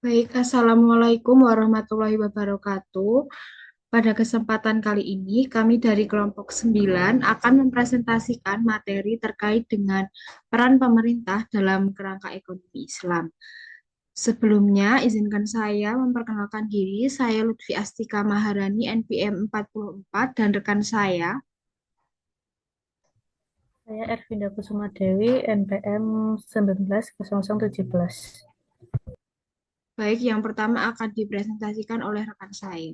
Baik, Assalamualaikum warahmatullahi wabarakatuh. Pada kesempatan kali ini, kami dari kelompok 9 akan mempresentasikan materi terkait dengan peran pemerintah dalam kerangka ekonomi Islam. Sebelumnya, izinkan saya memperkenalkan diri. Saya Lutfi Astika Maharani, NPM 44, dan rekan saya. Saya Ervinda Kusuma Dewi, NPM 190017. Baik, yang pertama akan dipresentasikan oleh rekan saya.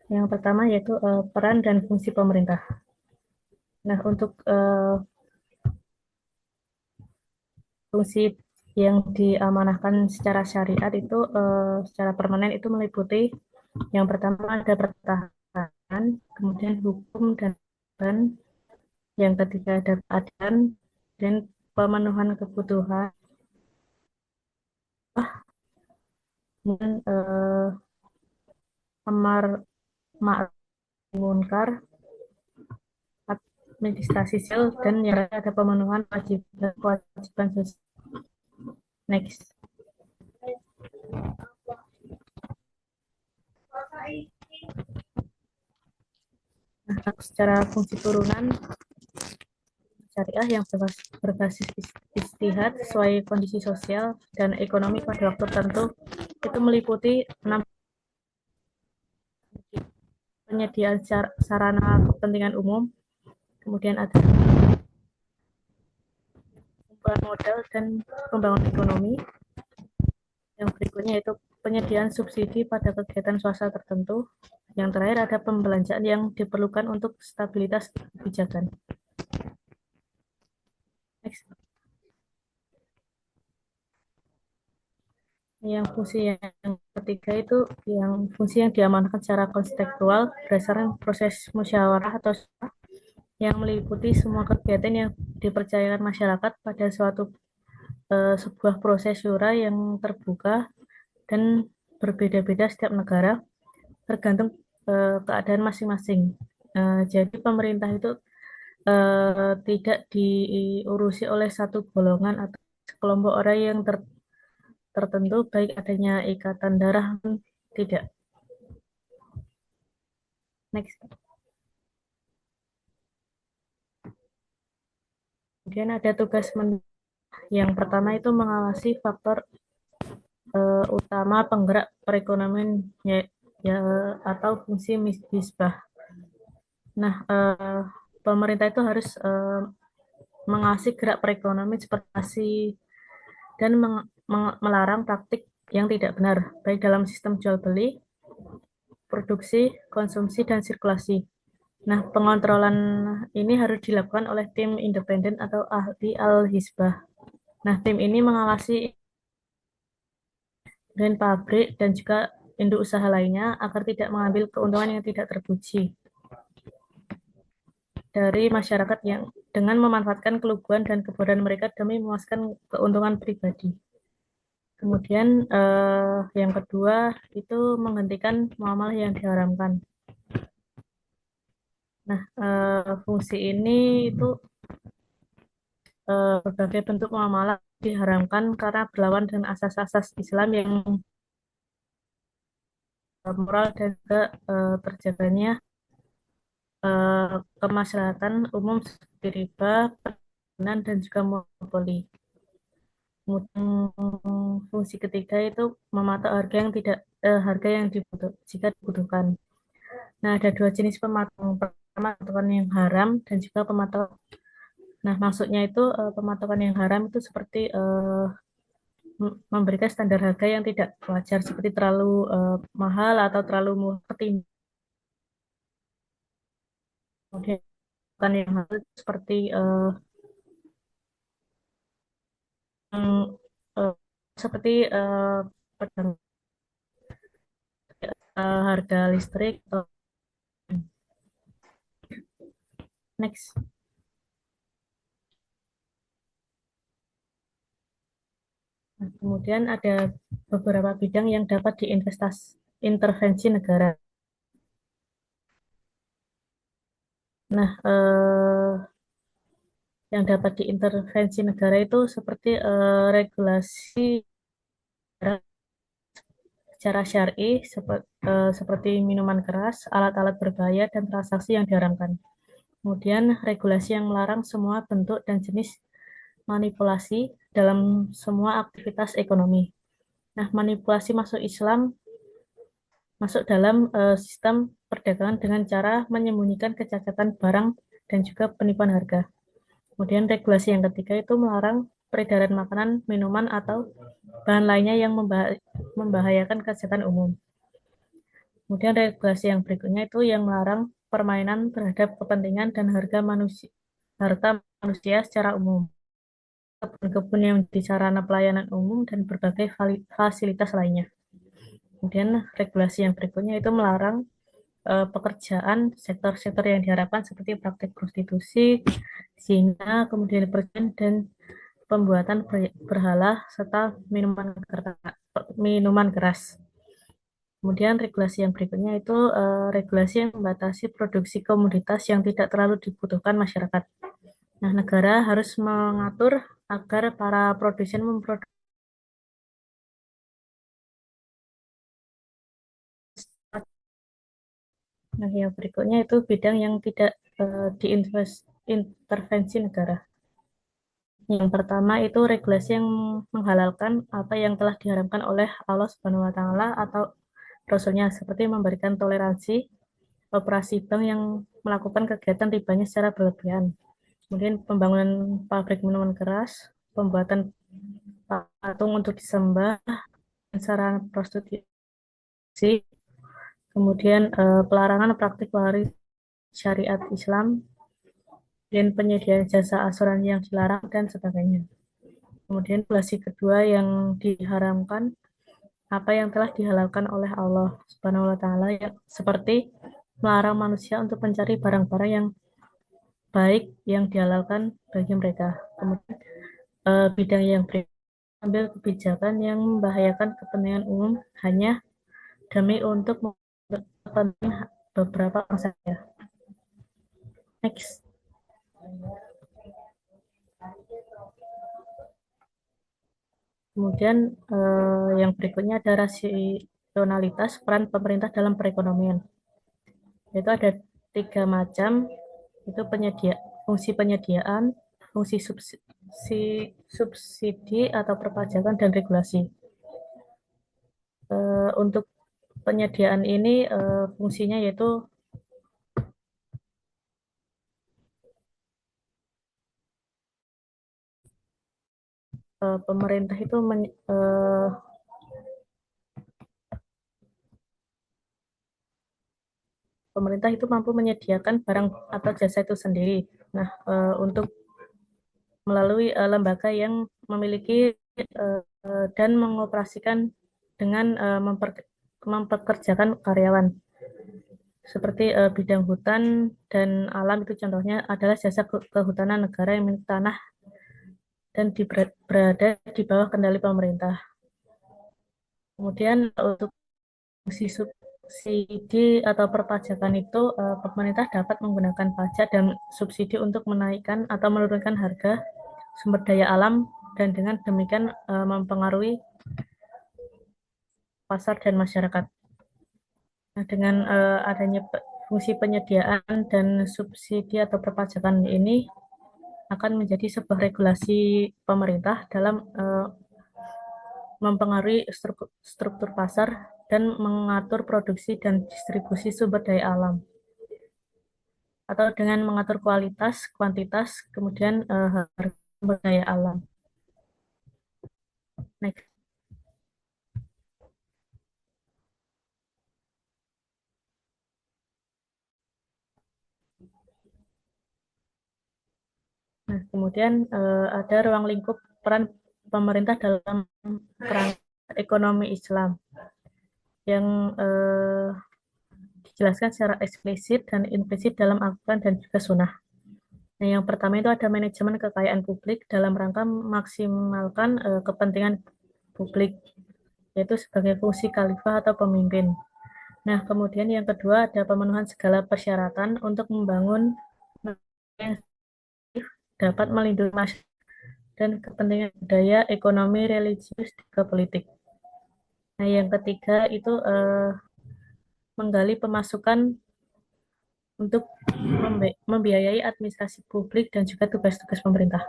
Yang pertama yaitu peran dan fungsi pemerintah. Nah, untuk fungsi yang diamanahkan secara syariat itu secara permanen itu meliputi yang pertama ada pertahanan, kemudian hukum dan ban, yang ketiga ada keadilan dan pemenuhan kebutuhan, kemudian amar ma'ruf munkar, administrasi sosial, dan yang ada pemenuhan kewajiban sosial. Next. Nah, secara fungsi turunan syariah yang berbasis istihad sesuai kondisi sosial dan ekonomi pada waktu tertentu itu meliputi 6 penyediaan sarana kepentingan umum, kemudian ada pengumpulan modal dan pembangunan ekonomi. Yang berikutnya yaitu penyediaan subsidi pada kegiatan swasta tertentu. Yang terakhir ada pembelanjaan yang diperlukan untuk stabilitas kebijakan. Next. Yang fungsi yang ketiga itu yang fungsi yang diamankan secara konstekstual berdasarkan proses musyawarah atau yang meliputi semua kegiatan yang dipercayakan masyarakat pada sebuah proses syura yang terbuka dan berbeda-beda setiap negara tergantung keadaan masing-masing. Jadi pemerintah itu tidak diurusi oleh satu golongan atau kelompok orang yang tertentu, baik adanya ikatan darah tidak. Next. Kemudian ada tugas yang pertama itu mengawasi faktor utama penggerak perekonomian ya, atau fungsi misbah. Nah, pemerintah itu harus mengawasi gerak perekonomian seperti dan melarang praktik yang tidak benar, baik dalam sistem jual beli, produksi, konsumsi, dan sirkulasi. Nah, pengontrolan ini harus dilakukan oleh tim independen atau ahli al-hisbah. Nah, tim ini mengawasi brand pabrik dan juga induk usaha lainnya agar tidak mengambil keuntungan yang tidak terpuji dari masyarakat yang dengan memanfaatkan keluguan dan kebodohan mereka demi memuaskan keuntungan pribadi. Kemudian yang kedua itu menghentikan muamalah yang diharamkan. Nah, fungsi ini itu berbagai bentuk muamalah diharamkan karena berlawan dengan asas-asas Islam yang moral dan juga terjaganya kemaslahatan umum seperti riba, perdagangan, dan juga monopoli. Kemudian fungsi ketiga itu mematok harga yang tidak harga yang jika dibutuhkan. Nah, ada dua jenis pematokan. Pertama, pematokan yang haram dan juga pematok. Nah, maksudnya itu pematokan yang haram itu seperti memberikan standar harga yang tidak wajar seperti terlalu mahal atau terlalu murah ketimbang. Kemudian pematokan yang halal itu seperti yang, eh, seperti harga listrik. Next. Nah, kemudian ada beberapa bidang yang dapat diinvestasi intervensi negara. Nah, yang dapat diintervensi negara itu seperti regulasi secara syar'i seperti minuman keras, alat-alat berbahaya, dan transaksi yang diharamkan. Kemudian regulasi yang melarang semua bentuk dan jenis manipulasi dalam semua aktivitas ekonomi. Nah, manipulasi masuk dalam sistem perdagangan dengan cara menyembunyikan kecacatan barang dan juga penipuan harga. Kemudian regulasi yang ketiga itu melarang peredaran makanan, minuman, atau bahan lainnya yang membahayakan kesehatan umum. Kemudian regulasi yang berikutnya itu yang melarang permainan terhadap kepentingan dan harta manusia secara umum, kebun-kebun yang di sarana pelayanan umum dan berbagai fasilitas lainnya. Kemudian regulasi yang berikutnya itu melarang pekerjaan sektor-sektor yang diharapkan seperti praktik prostitusi, zina, kemudian perjudian dan pembuatan berhala serta minuman keras. Kemudian regulasi yang berikutnya itu regulasi yang membatasi produksi komoditas yang tidak terlalu dibutuhkan masyarakat. Nah, negara harus mengatur agar para produsen memproduksi. Nah, yang berikutnya itu bidang yang tidak diintervensi negara. Yang pertama itu regulasi yang menghalalkan apa yang telah diharamkan oleh Allah Subhanahu wa taala atau Rasulnya seperti memberikan toleransi operasi bank yang melakukan kegiatan ribanya secara berlebihan. Kemudian pembangunan pabrik minuman keras, pembuatan patung untuk disembah, sarana prostitusi, kemudian pelarangan praktik waris syariat Islam, dan penyediaan jasa asuransi yang dilarang, dan sebagainya. Kemudian regulasi kedua yang diharamkan apa yang telah dihalalkan oleh Allah Subhanahu wa taala ya, seperti melarang manusia untuk mencari barang-barang yang baik yang dihalalkan bagi mereka. Kemudian bidang yang ambil kebijakan yang membahayakan kepentingan umum hanya demi untuk kepentingan beberapa orang saja. Next. Kemudian yang berikutnya ada rasionalitas peran pemerintah dalam perekonomian. Itu ada 3 macam, itu fungsi penyediaan, fungsi subsidi atau perpajakan, dan regulasi. Untuk penyediaan ini fungsinya yaitu pemerintah itu pemerintah itu mampu menyediakan barang atau jasa itu sendiri. Nah, untuk melalui lembaga yang memiliki dan mengoperasikan dengan mempekerjakan karyawan. Seperti bidang hutan dan alam itu contohnya adalah jasa kehutanan negara yang milik tanah dan berada di bawah kendali pemerintah. Kemudian untuk fungsi subsidi atau perpajakan itu pemerintah dapat menggunakan pajak dan subsidi untuk menaikkan atau menurunkan harga sumber daya alam dan dengan demikian mempengaruhi pasar dan masyarakat. Nah, dengan adanya fungsi penyediaan dan subsidi atau perpajakan ini akan menjadi sebuah regulasi pemerintah dalam mempengaruhi struktur pasar dan mengatur produksi dan distribusi sumber daya alam, atau dengan mengatur kualitas, kuantitas, kemudian harga sumber daya alam. Next. Nah, kemudian ada ruang lingkup peran pemerintah dalam peran ekonomi Islam yang dijelaskan secara eksplisit dan implisit dalam Al-Quran dan juga Sunnah. Nah, yang pertama itu ada manajemen kekayaan publik dalam rangka memaksimalkan kepentingan publik, yaitu sebagai fungsi khalifah atau pemimpin. Nah, kemudian yang kedua ada pemenuhan segala persyaratan untuk membangun yang dapat melindungi masyarakat dan kepentingan budaya, ekonomi, religius, juga politik. Nah, yang ketiga itu menggali pemasukan untuk membiayai administrasi publik dan juga tugas-tugas pemerintah.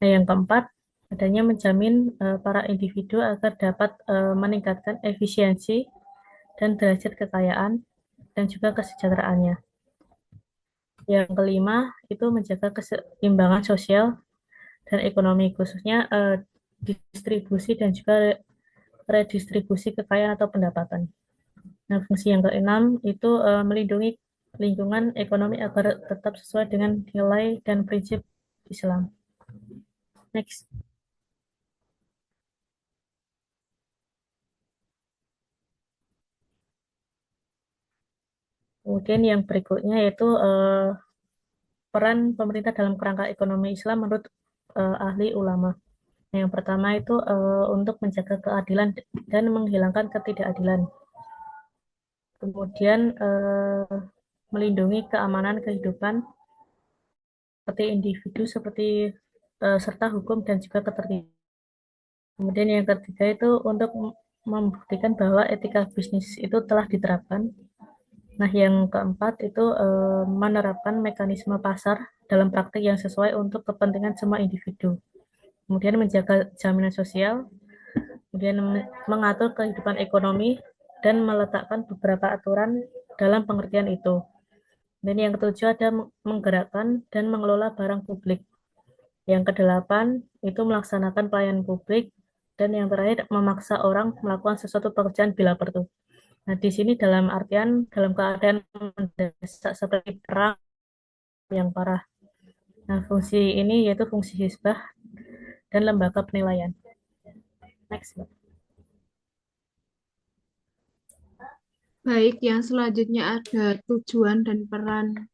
Nah, yang keempat, adanya menjamin para individu agar dapat meningkatkan efisiensi dan derajat kekayaan dan juga kesejahteraannya. Yang kelima, itu menjaga keseimbangan sosial dan ekonomi, khususnya distribusi dan juga redistribusi kekayaan atau pendapatan. Nah, fungsi yang keenam itu melindungi lingkungan ekonomi agar tetap sesuai dengan nilai dan prinsip Islam. Next. Kemudian yang berikutnya yaitu peran pemerintah dalam kerangka ekonomi Islam menurut ahli ulama. Yang pertama itu untuk menjaga keadilan dan menghilangkan ketidakadilan. Kemudian melindungi keamanan kehidupan seperti individu, seperti serta hukum dan juga ketertiban. Kemudian yang ketiga itu untuk membuktikan bahwa etika bisnis itu telah diterapkan. Nah, yang keempat itu menerapkan mekanisme pasar dalam praktik yang sesuai untuk kepentingan semua individu. Kemudian menjaga jaminan sosial, kemudian mengatur kehidupan ekonomi, dan meletakkan beberapa aturan dalam pengertian itu. Dan yang ketujuh ada menggerakkan dan mengelola barang publik. Yang kedelapan itu melaksanakan pelayanan publik. Dan yang terakhir memaksa orang melakukan sesuatu pekerjaan bila perlu. Nah, di sini dalam artian dalam keadaan mendesak seperti perang yang parah. Nah, fungsi ini yaitu fungsi hisbah dan lembaga penilaian. Next. Baik, yang selanjutnya ada tujuan dan peran.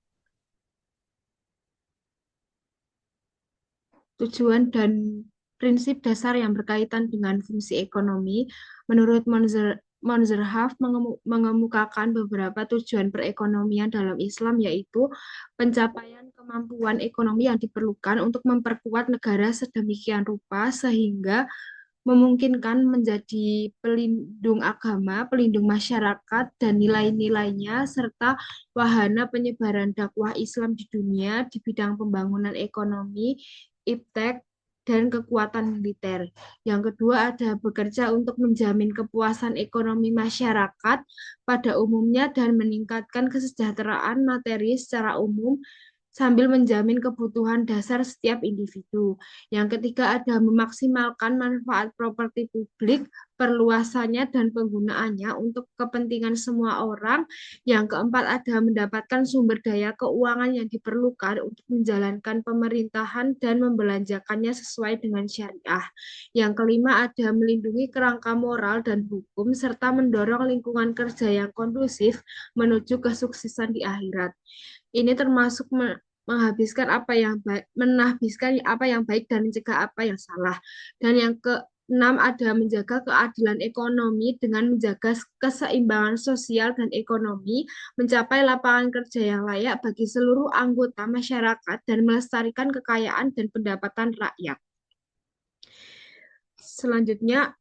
Tujuan dan prinsip dasar yang berkaitan dengan fungsi ekonomi. Menurut Monzerhaf mengemukakan beberapa tujuan perekonomian dalam Islam, yaitu pencapaian kemampuan ekonomi yang diperlukan untuk memperkuat negara sedemikian rupa sehingga memungkinkan menjadi pelindung agama, pelindung masyarakat, dan nilai-nilainya, serta wahana penyebaran dakwah Islam di dunia di bidang pembangunan ekonomi, iptek, dan kekuatan militer. Yang kedua ada bekerja untuk menjamin kepuasan ekonomi masyarakat pada umumnya dan meningkatkan kesejahteraan materi secara umum sambil menjamin kebutuhan dasar setiap individu. Yang ketiga ada memaksimalkan manfaat properti publik, perluasannya dan penggunaannya untuk kepentingan semua orang. Yang keempat ada mendapatkan sumber daya keuangan yang diperlukan untuk menjalankan pemerintahan dan membelanjakannya sesuai dengan syariah. Yang kelima ada melindungi kerangka moral dan hukum serta mendorong lingkungan kerja yang kondusif menuju kesuksesan di akhirat. Ini termasuk menghabiskan apa yang baik, menahbiskan apa yang baik dan mencegah apa yang salah. Dan yang keenam ada menjaga keadilan ekonomi dengan menjaga keseimbangan sosial dan ekonomi, mencapai lapangan kerja yang layak bagi seluruh anggota masyarakat dan melestarikan kekayaan dan pendapatan rakyat. Selanjutnya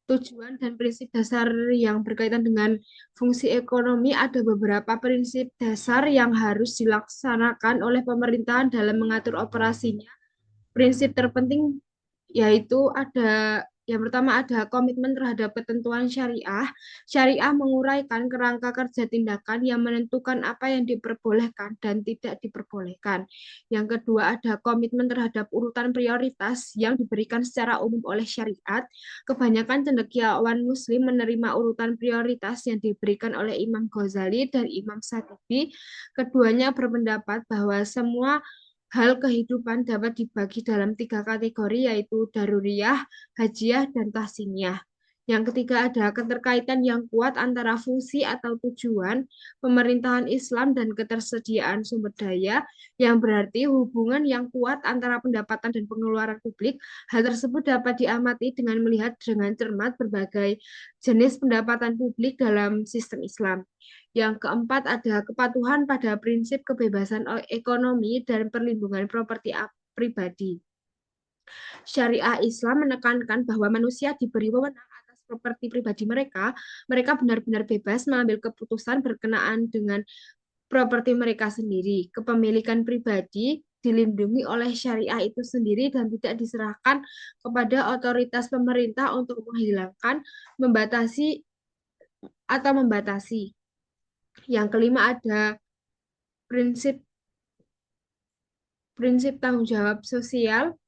tujuan dan prinsip dasar yang berkaitan dengan fungsi ekonomi, ada beberapa prinsip dasar yang harus dilaksanakan oleh pemerintahan dalam mengatur operasinya. Prinsip terpenting yaitu ada yang pertama ada komitmen terhadap ketentuan syariah. Syariah menguraikan kerangka kerja tindakan yang menentukan apa yang diperbolehkan dan tidak diperbolehkan. Yang kedua ada komitmen terhadap urutan prioritas yang diberikan secara umum oleh syariat. Kebanyakan cendekiawan muslim menerima urutan prioritas yang diberikan oleh Imam Ghazali dan Imam Satibi. Keduanya berpendapat bahwa semua hal kehidupan dapat dibagi dalam tiga kategori, yaitu daruriyah, hajiah, dan tahsiniyah. Yang ketiga ada keterkaitan yang kuat antara fungsi atau tujuan pemerintahan Islam dan ketersediaan sumber daya, yang berarti hubungan yang kuat antara pendapatan dan pengeluaran publik. Hal tersebut dapat diamati dengan melihat dengan cermat berbagai jenis pendapatan publik dalam sistem Islam. Yang keempat ada kepatuhan pada prinsip kebebasan ekonomi dan perlindungan properti pribadi. Syariah Islam menekankan bahwa manusia diberi wewenang atas properti pribadi mereka. Mereka benar-benar bebas mengambil keputusan berkenaan dengan properti mereka sendiri. Kepemilikan pribadi dilindungi oleh syariah itu sendiri dan tidak diserahkan kepada otoritas pemerintah untuk menghilangkan, membatasi, atau membatasi. Yang kelima ada prinsip prinsip tanggung jawab sosial.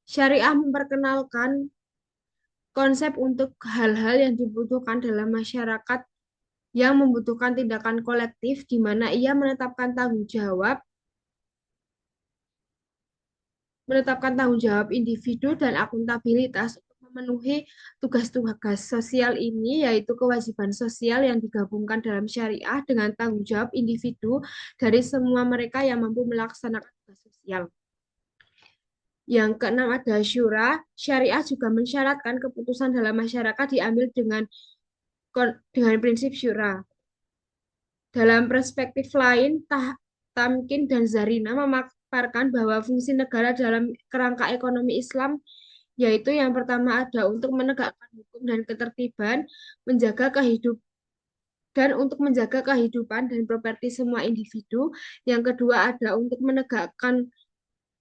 Syariah memperkenalkan konsep untuk hal-hal yang dibutuhkan dalam masyarakat yang membutuhkan tindakan kolektif, di mana ia menetapkan tanggung jawab individu dan akuntabilitas untuk memenuhi tugas-tugas sosial ini, yaitu kewajiban sosial yang digabungkan dalam syariah dengan tanggung jawab individu dari semua mereka yang mampu melaksanakan tugas sosial. Yang keenam ada syura. Syariah juga mensyaratkan keputusan dalam masyarakat diambil dengan prinsip syura. Dalam perspektif lain, Tamkin dan Zarina memaparkan bahwa fungsi negara dalam kerangka ekonomi Islam yaitu yang pertama ada untuk menegakkan hukum dan ketertiban, menjaga kehidupan untuk menjaga kehidupan dan properti semua individu. Yang kedua ada untuk menegakkan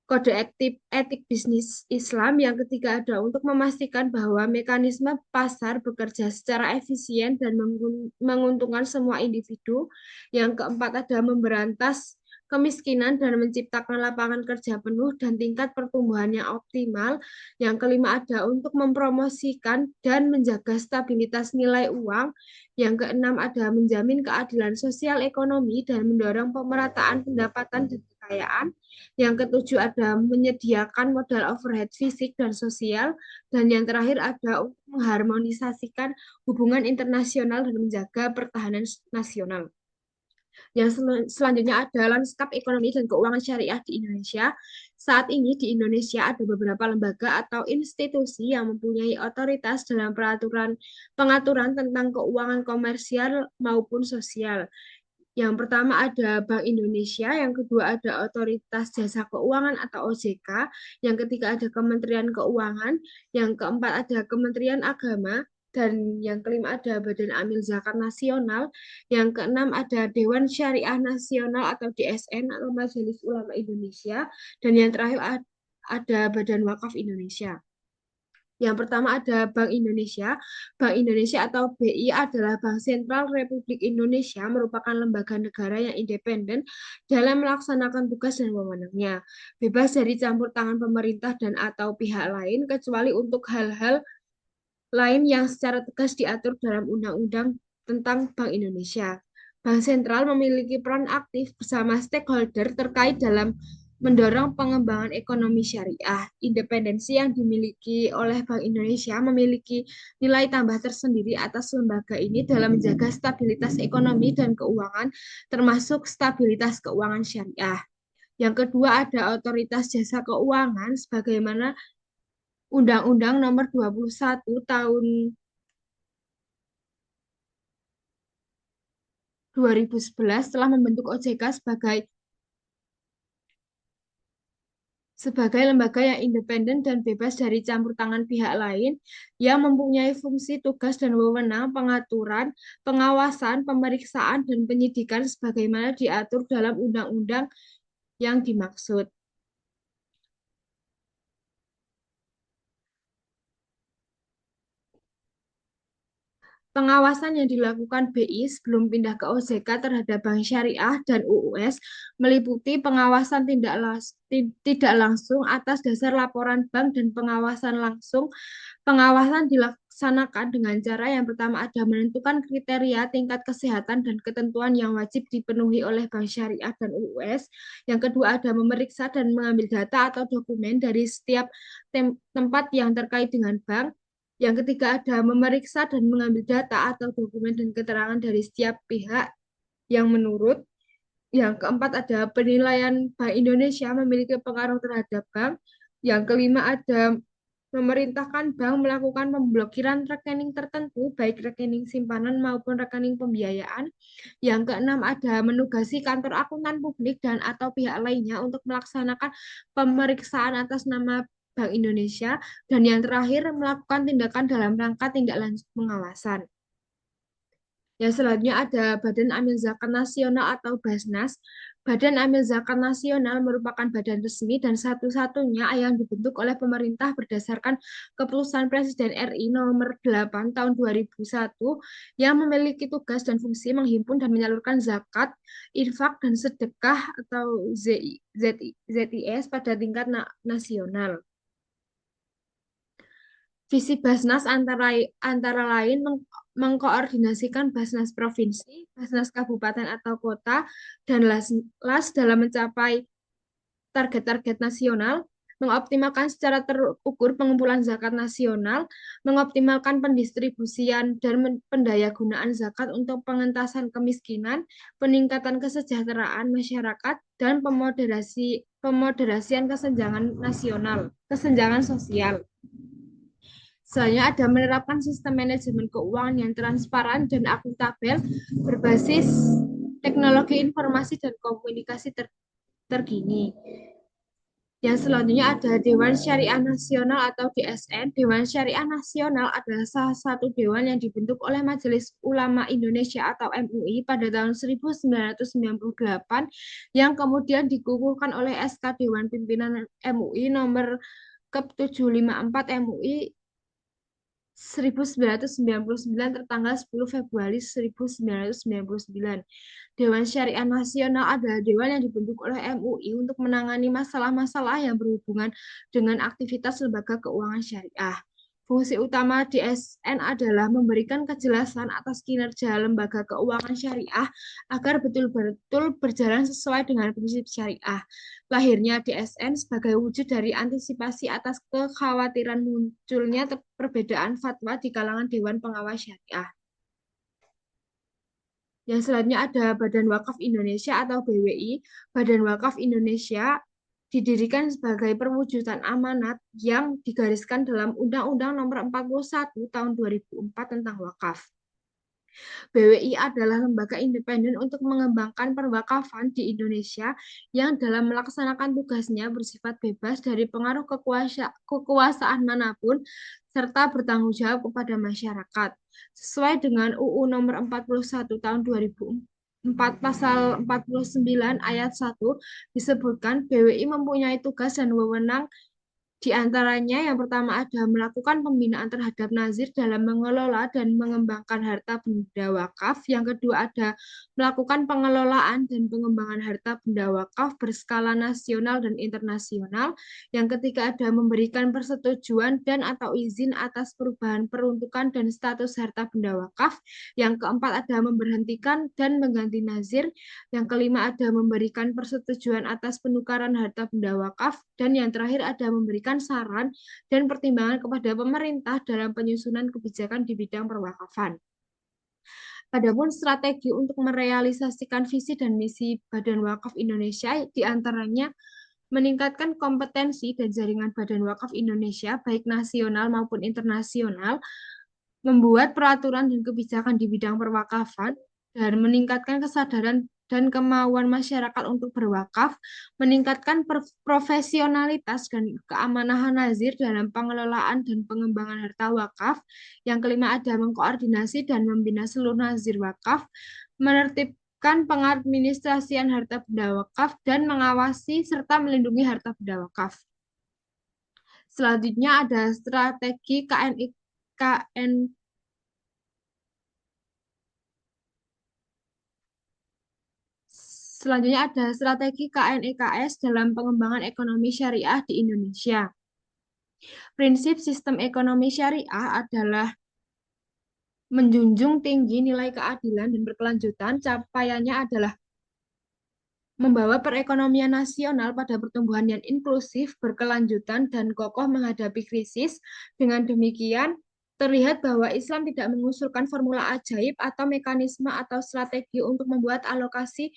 kode etik bisnis Islam. Yang ketiga ada untuk memastikan bahwa mekanisme pasar bekerja secara efisien dan menguntungkan semua individu. Yang keempat ada memberantas kemiskinan dan menciptakan lapangan kerja penuh dan tingkat pertumbuhan yang optimal. Yang kelima ada untuk mempromosikan dan menjaga stabilitas nilai uang. Yang keenam ada menjamin keadilan sosial ekonomi dan mendorong pemerataan pendapatan dan kekayaan. Yang ketujuh ada menyediakan modal overhead fisik dan sosial. Dan yang terakhir ada untuk mengharmonisasikan hubungan internasional dan menjaga pertahanan nasional. Yang selanjutnya ada lanskap ekonomi dan keuangan syariah di Indonesia. Saat ini di Indonesia ada beberapa lembaga atau institusi yang mempunyai otoritas dalam pengaturan tentang keuangan komersial maupun sosial. Yang pertama ada Bank Indonesia, yang kedua ada Otoritas Jasa Keuangan atau OJK, yang ketiga ada Kementerian Keuangan, yang keempat ada Kementerian Agama, dan yang kelima ada Badan Amil Zakat Nasional, yang keenam ada Dewan Syariah Nasional atau DSN atau Majelis Ulama Indonesia, dan yang terakhir ada Badan Wakaf Indonesia. Yang pertama ada Bank Indonesia. Bank Indonesia atau BI adalah Bank Sentral Republik Indonesia, merupakan lembaga negara yang independen dalam melaksanakan tugas dan wewenangnya, bebas dari campur tangan pemerintah dan atau pihak lain, kecuali untuk hal-hal lain yang secara tegas diatur dalam Undang-Undang tentang Bank Indonesia. Bank Sentral memiliki peran aktif bersama stakeholder terkait dalam mendorong pengembangan ekonomi syariah. Independensi yang dimiliki oleh Bank Indonesia memiliki nilai tambah tersendiri atas lembaga ini dalam menjaga stabilitas ekonomi dan keuangan, termasuk stabilitas keuangan syariah. Yang kedua ada Otoritas Jasa Keuangan sebagaimana Undang-Undang Nomor 21 Tahun 2011 telah membentuk OJK sebagai lembaga yang independen dan bebas dari campur tangan pihak lain yang mempunyai fungsi, tugas, dan wewenang pengaturan, pengawasan, pemeriksaan, dan penyidikan sebagaimana diatur dalam undang-undang yang dimaksud. Pengawasan yang dilakukan BI sebelum pindah ke OJK terhadap Bank Syariah dan UUS meliputi pengawasan tidak langsung atas dasar laporan bank dan pengawasan langsung. Pengawasan dilaksanakan dengan cara yang pertama ada menentukan kriteria tingkat kesehatan dan ketentuan yang wajib dipenuhi oleh Bank Syariah dan UUS. Yang kedua ada memeriksa dan mengambil data atau dokumen dari setiap tempat yang terkait dengan bank. Yang ketiga ada memeriksa dan mengambil data atau dokumen dan keterangan dari setiap pihak yang menurut. Yang keempat ada penilaian Bank Indonesia memiliki pengaruh terhadap bank. Yang kelima ada memerintahkan bank melakukan pemblokiran rekening tertentu, baik rekening simpanan maupun rekening pembiayaan. Yang keenam ada menugasi kantor akuntan publik dan atau pihak lainnya untuk melaksanakan pemeriksaan atas nama Bank Indonesia. Dan yang terakhir melakukan tindakan dalam rangka tindak lanjut pengawasan. Yang selanjutnya ada Badan Amil Zakat Nasional atau Basnas. Badan Amil Zakat Nasional merupakan badan resmi dan satu-satunya yang dibentuk oleh pemerintah berdasarkan Keputusan Presiden RI nomor 8 tahun 2001 yang memiliki tugas dan fungsi menghimpun dan menyalurkan zakat, infak, dan sedekah atau ZIS pada tingkat nasional. Visi Basnas antara lain mengkoordinasikan Basnas Provinsi, Basnas Kabupaten atau Kota, dan LAS dalam mencapai target-target nasional, mengoptimalkan secara terukur pengumpulan zakat nasional, mengoptimalkan pendistribusian dan pendayagunaan zakat untuk pengentasan kemiskinan, peningkatan kesejahteraan masyarakat, dan pemoderasian kesenjangan sosial. Selanjutnya ada menerapkan sistem manajemen keuangan yang transparan dan akuntabel berbasis teknologi informasi dan komunikasi terkini. Yang selanjutnya ada Dewan Syariah Nasional atau DSN. Dewan Syariah Nasional adalah salah satu dewan yang dibentuk oleh Majelis Ulama Indonesia atau MUI pada tahun 1998 yang kemudian dikukuhkan oleh SK Dewan Pimpinan MUI nomor ke-754 MUI 1999 tertanggal 10 Februari 1999. Dewan Syariah Nasional adalah dewan yang dibentuk oleh MUI untuk menangani masalah-masalah yang berhubungan dengan aktivitas lembaga keuangan syariah. Fungsi utama DSN adalah memberikan kejelasan atas kinerja lembaga keuangan syariah agar betul-betul berjalan sesuai dengan prinsip syariah. Lahirnya DSN sebagai wujud dari antisipasi atas kekhawatiran munculnya perbedaan fatwa di kalangan Dewan Pengawas Syariah. Yang selanjutnya ada Badan Wakaf Indonesia atau BWI. Badan Wakaf Indonesia didirikan sebagai perwujudan amanat yang digariskan dalam Undang-Undang Nomor 41 Tahun 2004 tentang wakaf. BWI adalah lembaga independen untuk mengembangkan perwakafan di Indonesia yang dalam melaksanakan tugasnya bersifat bebas dari pengaruh kekuasaan manapun serta bertanggung jawab kepada masyarakat. Sesuai dengan UU nomor 41 tahun 2004 pasal 49 ayat 1 disebutkan BWI mempunyai tugas dan wewenang di antaranya yang pertama ada melakukan pembinaan terhadap nazir dalam mengelola dan mengembangkan harta benda wakaf. Yang kedua ada melakukan pengelolaan dan pengembangan harta benda wakaf berskala nasional dan internasional. Yang ketiga ada memberikan persetujuan dan atau izin atas perubahan peruntukan dan status harta benda wakaf. Yang keempat ada memberhentikan dan mengganti nazir. Yang kelima ada memberikan persetujuan atas penukaran harta benda wakaf. Dan yang terakhir ada memberikan saran dan pertimbangan kepada pemerintah dalam penyusunan kebijakan di bidang perwakafan. Adapun strategi untuk merealisasikan visi dan misi Badan Wakaf Indonesia diantaranya meningkatkan kompetensi dan jaringan Badan Wakaf Indonesia baik nasional maupun internasional, membuat peraturan dan kebijakan di bidang perwakafan, dan meningkatkan kesadaran dan kemauan masyarakat untuk berwakaf, meningkatkan profesionalitas dan keamanahan nazir dalam pengelolaan dan pengembangan harta wakaf. Yang kelima ada mengkoordinasi dan membina seluruh nazir wakaf, menertibkan pengadministrasian harta benda wakaf, dan mengawasi serta melindungi harta benda wakaf. Selanjutnya ada strategi Selanjutnya ada strategi KNEKS dalam pengembangan ekonomi syariah di Indonesia. Prinsip sistem ekonomi syariah adalah menjunjung tinggi nilai keadilan dan berkelanjutan. Capaiannya adalah membawa perekonomian nasional pada pertumbuhan yang inklusif, berkelanjutan, dan kokoh menghadapi krisis. Dengan demikian, terlihat bahwa Islam tidak mengusulkan formula ajaib atau mekanisme atau strategi untuk membuat alokasi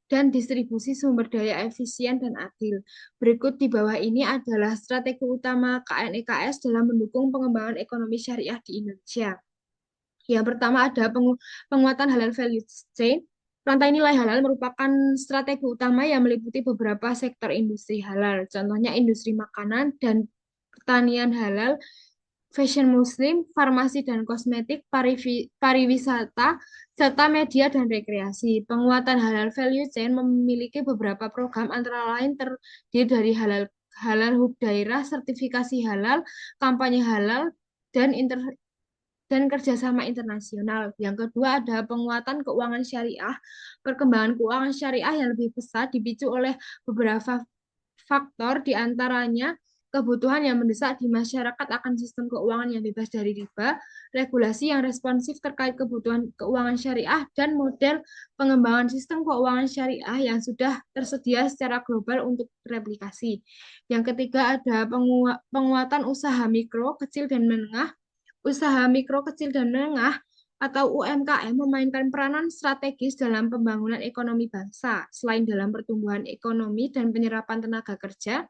dan distribusi sumber daya efisien dan adil. Berikut di bawah ini adalah strategi utama KNEKS dalam mendukung pengembangan ekonomi syariah di Indonesia. Yang pertama ada penguatan halal value chain. Rantai nilai halal merupakan strategi utama yang meliputi beberapa sektor industri halal, contohnya industri makanan dan pertanian halal, fashion muslim, farmasi dan kosmetik, pariwisata, serta media dan rekreasi. Penguatan halal value chain memiliki beberapa program antara lain terdiri dari halal halal hub daerah, sertifikasi halal, kampanye halal, dan kerjasama internasional. Yang kedua ada penguatan keuangan syariah. Perkembangan keuangan syariah yang lebih besar dipicu oleh beberapa faktor, diantaranya kebutuhan yang mendesak di masyarakat akan sistem keuangan yang bebas dari riba, regulasi yang responsif terkait kebutuhan keuangan syariah, dan model pengembangan sistem keuangan syariah yang sudah tersedia secara global untuk replikasi. Yang ketiga ada penguatan usaha mikro, kecil, dan menengah. Usaha mikro, kecil, dan menengah atau UMKM memainkan peranan strategis dalam pembangunan ekonomi bangsa, selain dalam pertumbuhan ekonomi dan penyerapan tenaga kerja.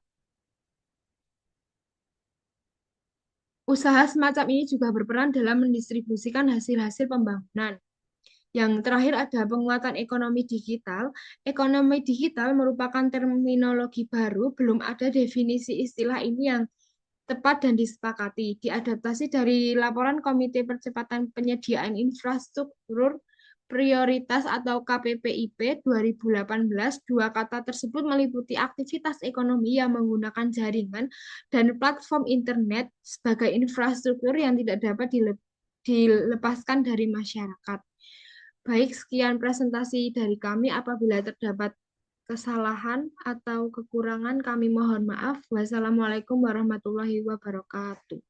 Usaha semacam ini juga berperan dalam mendistribusikan hasil-hasil pembangunan. Yang terakhir ada penguatan ekonomi digital. Ekonomi digital merupakan terminologi baru, belum ada definisi istilah ini yang tepat dan disepakati. Diadaptasi dari laporan Komite Percepatan Penyediaan Infrastruktur Prioritas atau KPPIP 2018, dua kata tersebut meliputi aktivitas ekonomi yang menggunakan jaringan dan platform internet sebagai infrastruktur yang tidak dapat dilepaskan dari masyarakat. Baik, sekian presentasi dari kami. Apabila terdapat kesalahan atau kekurangan, kami mohon maaf. Wassalamualaikum warahmatullahi wabarakatuh.